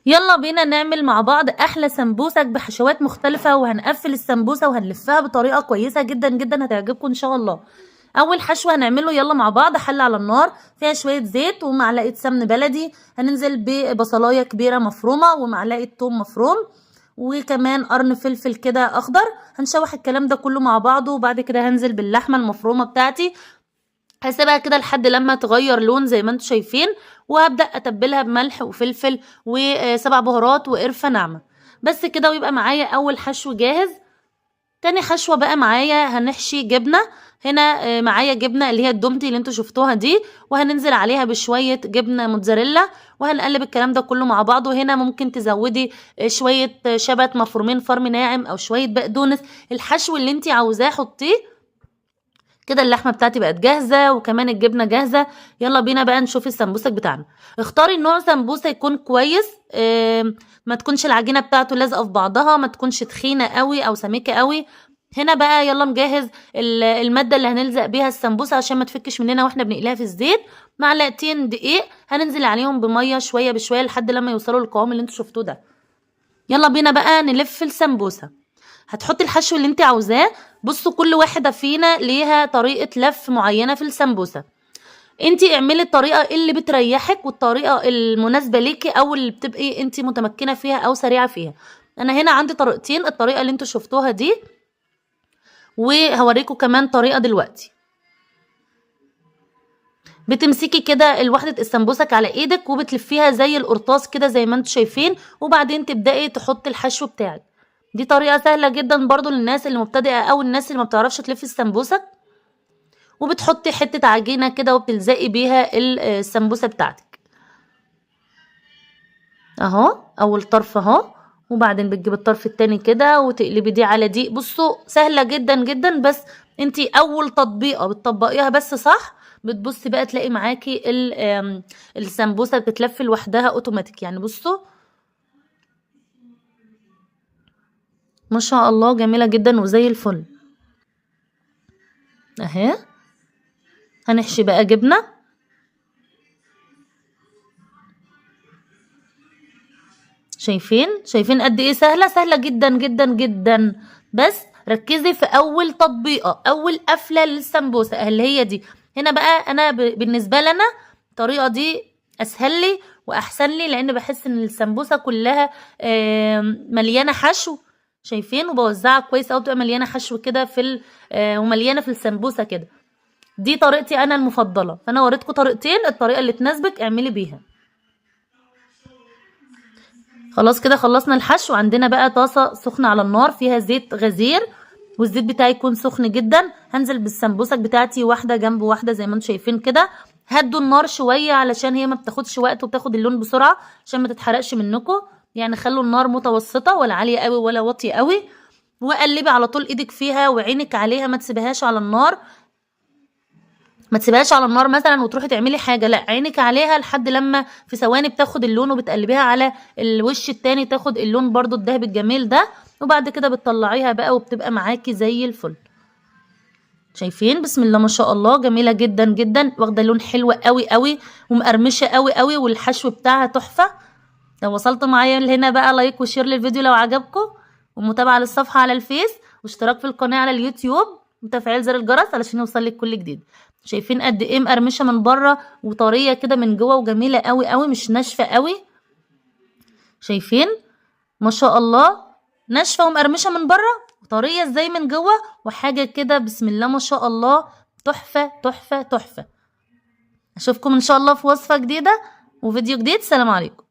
يلا بينا نعمل مع بعض احلى سمبوسك بحشوات مختلفة، وهنقفل السمبوسة وهنلفها بطريقة كويسة جدا جدا هتعجبكم ان شاء الله. اول حشو هنعمله يلا مع بعض، حلة على النار فيها شوية زيت ومعلقة سمن بلدي، هننزل ببصلاية كبيرة مفرومة ومعلقة توم مفروم وكمان قرن فلفل كده اخضر. هنشوح الكلام ده كله مع بعضه، وبعد كده هنزل باللحمة المفرومة بتاعتي، هسيبها كده لحد لما تغير لون زي ما انتم شايفين، وهبدأ اتبلها بملح وفلفل وسبع بهارات وقرفة ناعمة بس كده، ويبقى معايا اول حشو جاهز. تاني حشوة بقى معايا هنحشي جبنة. هنا معايا جبنة اللي هي الدومتي اللي انتوا شفتوها دي، وهننزل عليها بشوية جبنة موتزاريلا، وهنقلب الكلام ده كله مع بعضه. هنا ممكن تزودي شوية شبت مفرومين فرم ناعم او شوية بقدونس، الحشو اللي انتي عاوزاه حطيه. كده اللحمه بتاعتي بقت جاهزه وكمان الجبنه جاهزه. يلا بينا بقى نشوف السمبوسك بتاعنا. اختاري نوع سمبوسه يكون كويس، ما تكونش العجينه بتاعته لازقه في بعضها، ما تكونش تخينه قوي او سميكه قوي. هنا بقى يلا نجهز الماده اللي هنلزق بيها السمبوسه عشان ما تفكش مننا واحنا بنقليها في الزيت. معلقتين دقيق هننزل عليهم بميه شويه بشويه لحد لما يوصلوا للقوام اللي انتوا شفتوه ده. يلا بينا بقى نلف السمبوسه. هتحطي الحشو اللي انت عاوزاه. بصوا كل واحدة فينا ليها طريقة لف معينة في السمبوسة، انت اعملي الطريقة اللي بتريحك والطريقة المناسبة ليكي او اللي بتبقي انت متمكنة فيها او سريعة فيها. انا هنا عندي طريقتين، الطريقة اللي انتوا شفتوها دي وهوريكم كمان طريقة دلوقتي. بتمسكي كده الوحدة السمبوسك على ايدك وبتلفيها زي القرطاس كده زي ما انتوا شايفين، وبعدين تبدأي تحطي الحشو بتاعك. دي طريقة سهلة جدا برضو للناس اللي مبتدئة او الناس اللي ما بتعرفش تلف السمبوسك. وبتحطي حتة عجينة كده وبتلزقي بيها السمبوسة بتاعتك اهو، اول طرف اهو، وبعدين بتجيب الطرف التاني كده وتقلبي دي على دي. بصوا سهلة جدا جدا، بس انتي اول تطبيقة بتطبقيها بس صح بتبصي بقى تلاقي معاكي السمبوسة بتتلف لوحدها اوتوماتيك. يعني بصوا ما شاء الله جميلة جدا وزي الفل اهي. هنحشي بقى جبنة. شايفين قد ايه سهلة جدا جدا جدا، بس ركزي في اول تطبيقة اول قفلة للسمبوسة اللي هي دي. هنا بقى انا بالنسبة لنا الطريقة دي اسهل لي واحسن لي، لان بحس ان السمبوسة كلها مليانة حشو. شايفين وبوزعها كويس اوي، بتبقى مليانة حشو كده في ومليانة في السمبوسة كده. دي طريقتي انا المفضلة، فانا وريتكم طريقتين، الطريقة اللي تناسبك اعملي بيها. خلاص كده خلصنا الحشو. عندنا بقى طاسة سخنة على النار فيها زيت غزير، والزيت بتاعي يكون سخن جدا. هنزل بالسمبوسك بتاعتي واحدة جنب واحدة زي ما انتم شايفين كده. هدوا النار شوية علشان هي ما بتاخدش وقت وبتاخد اللون بسرعة عشان ما تتحرقش منكم. يعني خلوا النار متوسطة ولا عالية قوي ولا واطية قوي، وقلبي على طول ايدك فيها وعينك عليها، ما تسيبهاش على النار. ما تسيبهاش على النار مثلا وتروحي تعملي حاجه، لا عينك عليها لحد لما في ثواني بتاخد اللون، وبتقلبيها على الوش التاني تاخد اللون برضو الدهبي الجميل ده، وبعد كده بتطلعيها بقى وبتبقى معاكي زي الفل. شايفين بسم الله ما شاء الله جميله جدا جدا، واخده لون حلو قوي قوي ومقرمشه قوي قوي، والحشو بتاعها تحفه. لو وصلتوا معايا لهنا بقى لايك وشير للفيديو لو عجبكم، ومتابعه للصفحه على الفيس، واشتراك في القناه على اليوتيوب، وتفعيل زر الجرس علشان يوصلك كل جديد. شايفين قد ايه مقرمشه من بره وطريه كده من جوه وجميله قوي قوي، مش ناشفه قوي. شايفين ما شاء الله ناشفه ومقرمشه من بره وطريه ازاي من جوه، وحاجه كده بسم الله ما شاء الله تحفه تحفه تحفه. اشوفكم ان شاء الله في وصفه جديده وفيديو جديد. سلام عليكم.